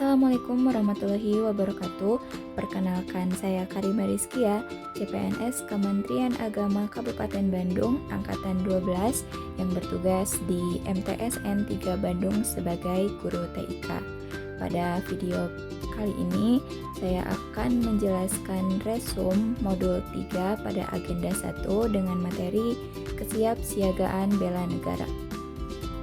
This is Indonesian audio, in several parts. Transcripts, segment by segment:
Assalamualaikum warahmatullahi wabarakatuh. Perkenalkan, saya Karima Rizkia, CPNS Kementerian Agama Kabupaten Bandung, Angkatan 12, yang bertugas di MTSN 3 Bandung sebagai guru TIK. Pada video kali ini, saya akan menjelaskan resum modul 3 pada agenda 1 dengan materi kesiapsiagaan bela negara.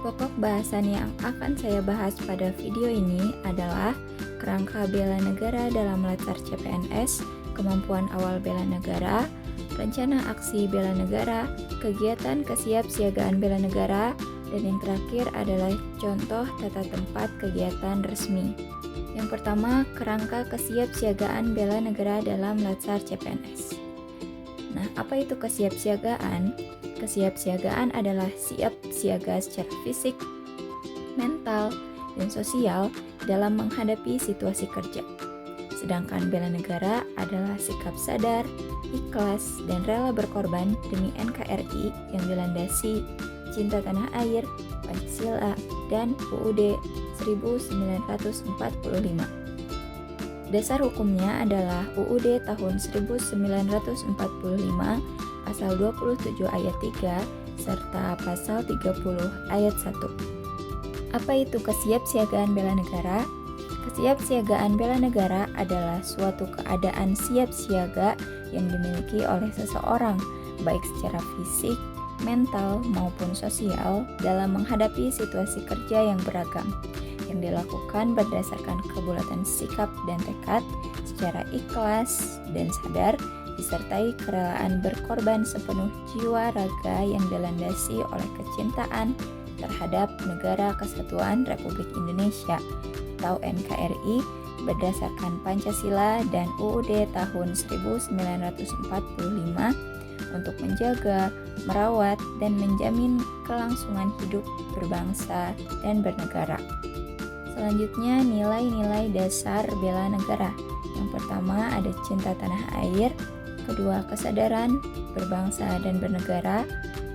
Pokok bahasan yang akan saya bahas pada video ini adalah kerangka bela negara dalam latar CPNS, kemampuan awal bela negara, rencana aksi bela negara, kegiatan kesiapsiagaan bela negara, dan yang terakhir adalah contoh tata tempat kegiatan resmi. Yang pertama, kerangka kesiapsiagaan bela negara dalam latar CPNS. Nah, apa itu kesiapsiagaan? Kesiapsiagaan adalah siap siaga secara fisik, mental, dan sosial dalam menghadapi situasi kerja. Sedangkan bela negara adalah sikap sadar, ikhlas, dan rela berkorban demi NKRI yang dilandasi cinta tanah air, Pancasila, dan UUD 1945. Dasar hukumnya adalah UUD tahun 1945 pasal 27 ayat 3 serta pasal 30 ayat 1. Apa itu kesiapsiagaan bela negara? Kesiapsiagaan bela negara adalah suatu keadaan siap siaga yang dimiliki oleh seseorang baik secara fisik, mental maupun sosial dalam menghadapi situasi kerja yang beragam yang dilakukan berdasarkan kebulatan sikap dan tekad secara ikhlas dan sadar disertai kerelaan berkorban sepenuh jiwa raga yang dilandasi oleh kecintaan terhadap Negara Kesatuan Republik Indonesia atau NKRI berdasarkan Pancasila dan UUD tahun 1945 untuk menjaga, merawat, dan menjamin kelangsungan hidup berbangsa dan bernegara. Selanjutnya, nilai-nilai dasar bela negara. Yang pertama ada cinta tanah air, kedua kesadaran berbangsa dan bernegara,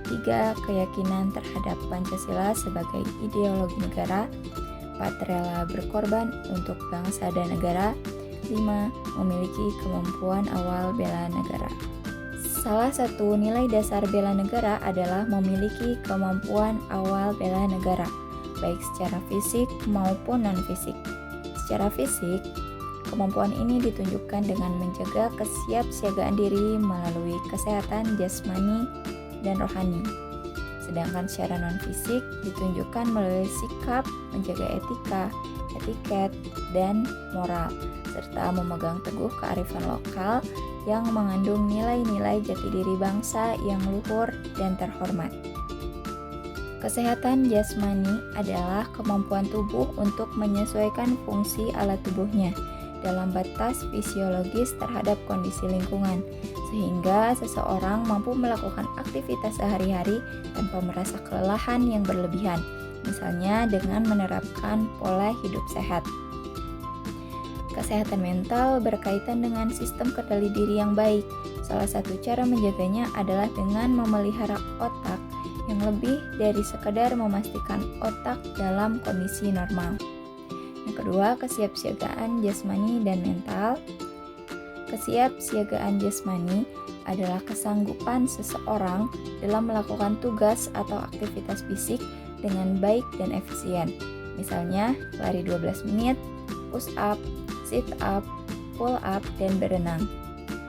tiga keyakinan terhadap Pancasila sebagai ideologi negara, 4 rela berkorban untuk bangsa dan negara, 5 memiliki kemampuan awal bela negara. Salah satu nilai dasar bela negara adalah memiliki kemampuan awal bela negara, baik secara fisik maupun non-fisik. Secara fisik, kemampuan ini ditunjukkan dengan menjaga kesiapsiagaan diri melalui kesehatan jasmani dan rohani. Sedangkan secara non-fisik ditunjukkan melalui sikap menjaga etika, etiket, dan moral, serta memegang teguh kearifan lokal yang mengandung nilai-nilai jati diri bangsa yang luhur dan terhormat. Kesehatan jasmani adalah kemampuan tubuh untuk menyesuaikan fungsi alat tubuhnya dalam batas fisiologis terhadap kondisi lingkungan, sehingga seseorang mampu melakukan aktivitas sehari-hari tanpa merasa kelelahan yang berlebihan, misalnya dengan menerapkan pola hidup sehat. Kesehatan mental berkaitan dengan sistem kendali diri yang baik. Salah satu cara menjaganya adalah dengan memelihara otak yang lebih dari sekedar memastikan otak dalam kondisi normal. Yang kedua, kesiapsiagaan jasmani dan mental. Kesiapsiagaan jasmani adalah kesanggupan seseorang dalam melakukan tugas atau aktivitas fisik dengan baik dan efisien. Misalnya, lari 12 menit, push up, sit up, pull up, dan berenang.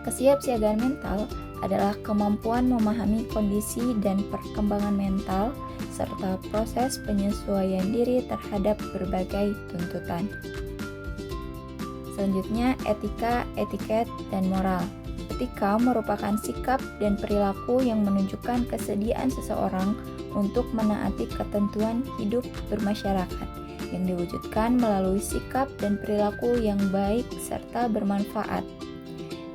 Kesiapsiagaan mental adalah kemampuan memahami kondisi dan perkembangan mental serta proses penyesuaian diri terhadap berbagai tuntutan. Selanjutnya, etika, etiket, dan moral. Etika merupakan sikap dan perilaku yang menunjukkan kesediaan seseorang untuk menaati ketentuan hidup bermasyarakat yang diwujudkan melalui sikap dan perilaku yang baik serta bermanfaat.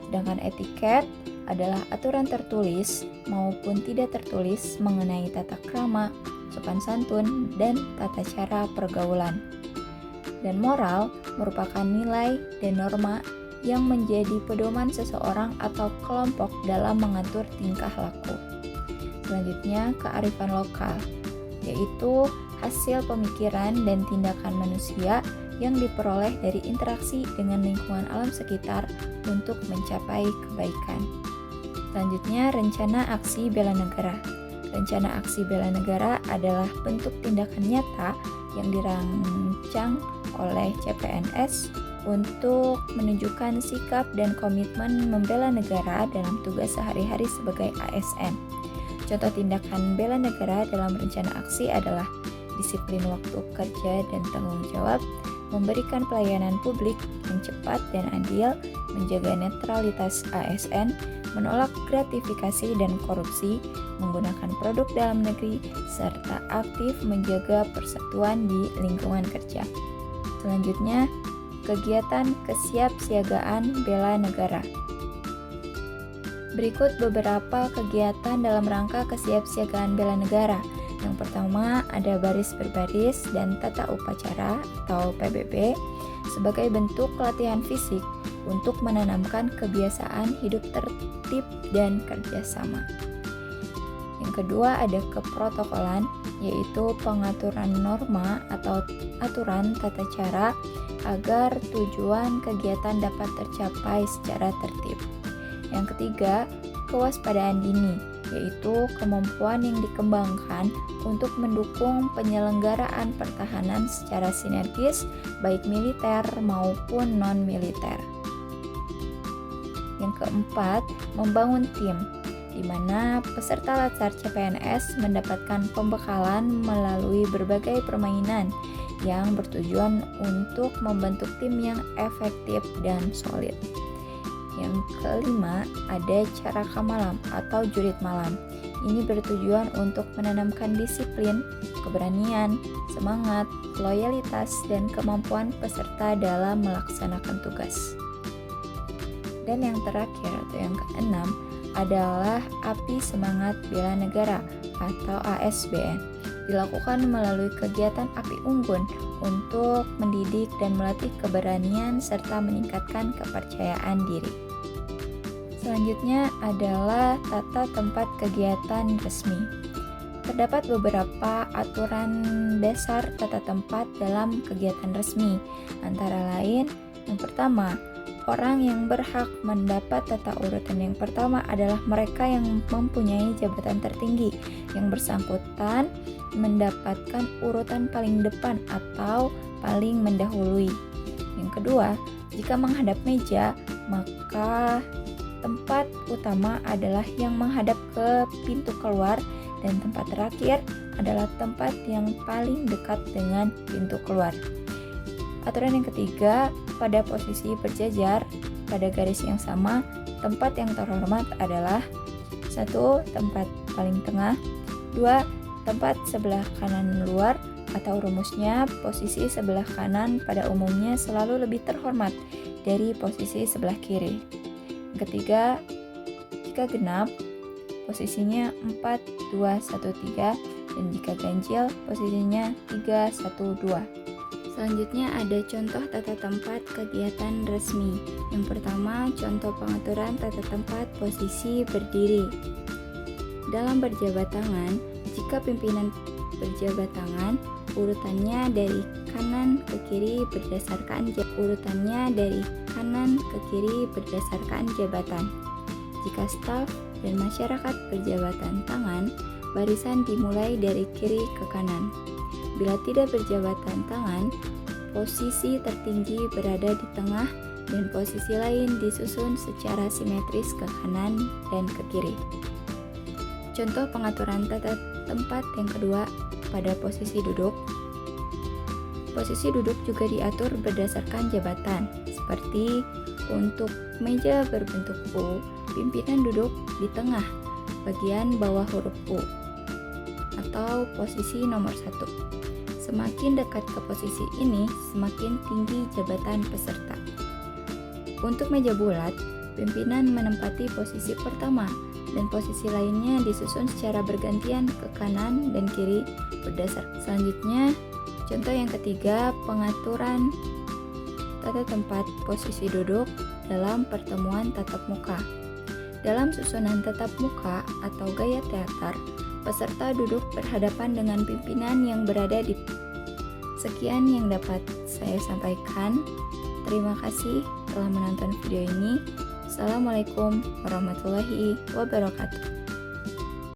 Sedangkan etiket adalah aturan tertulis maupun tidak tertulis mengenai tata krama, sopan santun, dan tata cara pergaulan. Dan moral merupakan nilai dan norma yang menjadi pedoman seseorang atau kelompok dalam mengatur tingkah laku. Selanjutnya, kearifan lokal, yaitu hasil pemikiran dan tindakan manusia yang diperoleh dari interaksi dengan lingkungan alam sekitar untuk mencapai kebaikan. Selanjutnya, rencana aksi bela negara. Rencana aksi bela negara adalah bentuk tindakan nyata yang dirancang oleh CPNS untuk menunjukkan sikap dan komitmen membela negara dalam tugas sehari-hari sebagai ASN. Contoh tindakan bela negara dalam rencana aksi adalah disiplin waktu kerja dan tanggung jawab, memberikan pelayanan publik yang cepat dan adil, menjaga netralitas ASN, menolak gratifikasi dan korupsi, menggunakan produk dalam negeri, serta aktif menjaga persatuan di lingkungan kerja. Selanjutnya, kegiatan kesiapsiagaan bela negara. Berikut beberapa kegiatan dalam rangka kesiapsiagaan bela negara. Yang pertama, ada baris berbaris dan tata upacara atau PBB sebagai bentuk latihan fisik untuk menanamkan kebiasaan hidup tertib dan kerjasama. Yang kedua, ada keprotokolan, yaitu pengaturan norma atau aturan tata cara agar tujuan kegiatan dapat tercapai secara tertib. Yang ketiga, kewaspadaan dini, yaitu kemampuan yang dikembangkan untuk mendukung penyelenggaraan pertahanan secara sinergis, baik militer maupun non-militer. Yang keempat, membangun tim, di mana peserta Latsar CPNS mendapatkan pembekalan melalui berbagai permainan yang bertujuan untuk membentuk tim yang efektif dan solid. Yang kelima, ada caraka malam atau jurit malam. Ini bertujuan untuk menanamkan disiplin, keberanian, semangat, loyalitas, dan kemampuan peserta dalam melaksanakan tugas. Dan yang terakhir atau yang keenam adalah Api Semangat Bela Negara atau ASBN. Dilakukan melalui kegiatan Api Unggun untuk mendidik dan melatih keberanian serta meningkatkan kepercayaan diri. Selanjutnya adalah tata tempat kegiatan resmi. Terdapat beberapa aturan dasar tata tempat dalam kegiatan resmi, antara lain yang pertama, orang yang berhak mendapat tata urutan yang pertama adalah mereka yang mempunyai jabatan tertinggi. Yang bersangkutan mendapatkan urutan paling depan atau paling mendahului. Yang kedua, jika menghadap meja, maka tempat utama adalah yang menghadap ke pintu keluar dan tempat terakhir adalah tempat yang paling dekat dengan pintu keluar. Aturan yang ketiga, pada posisi berjajar pada garis yang sama, tempat yang terhormat adalah 1. Tempat paling tengah, 2. Tempat sebelah kanan luar, atau rumusnya posisi sebelah kanan pada umumnya selalu lebih terhormat dari posisi sebelah kiri. Yang ketiga, jika genap, posisinya 4, 2, 1, 3, dan jika ganjil, posisinya 3, 1, 2. Selanjutnya ada contoh tata tempat kegiatan resmi. Yang pertama, contoh pengaturan tata tempat posisi berdiri. Dalam berjabat tangan, jika pimpinan berjabat tangan, urutannya dari kanan ke kiri berdasarkan jabatan. Jika staf dan masyarakat berjabatan tangan, barisan dimulai dari kiri ke kanan. Bila tidak berjabatan tangan, posisi tertinggi berada di tengah dan posisi lain disusun secara simetris ke kanan dan ke kiri. Contoh pengaturan tata tempat yang kedua pada posisi duduk. Posisi duduk juga diatur berdasarkan jabatan, seperti untuk meja berbentuk U, pimpinan duduk di tengah, bagian bawah huruf U, atau posisi nomor 1. Semakin dekat ke posisi ini, semakin tinggi jabatan peserta. Untuk meja bulat, pimpinan menempati posisi pertama dan posisi lainnya disusun secara bergantian ke kanan dan kiri berdasarkan. Selanjutnya, contoh yang ketiga, pengaturan tata tempat posisi duduk dalam pertemuan tatap muka. Dalam susunan tatap muka atau gaya teater, peserta duduk berhadapan dengan pimpinan yang berada di. Sekian yang dapat saya sampaikan. Terima kasih telah menonton video ini. Assalamualaikum warahmatullahi wabarakatuh.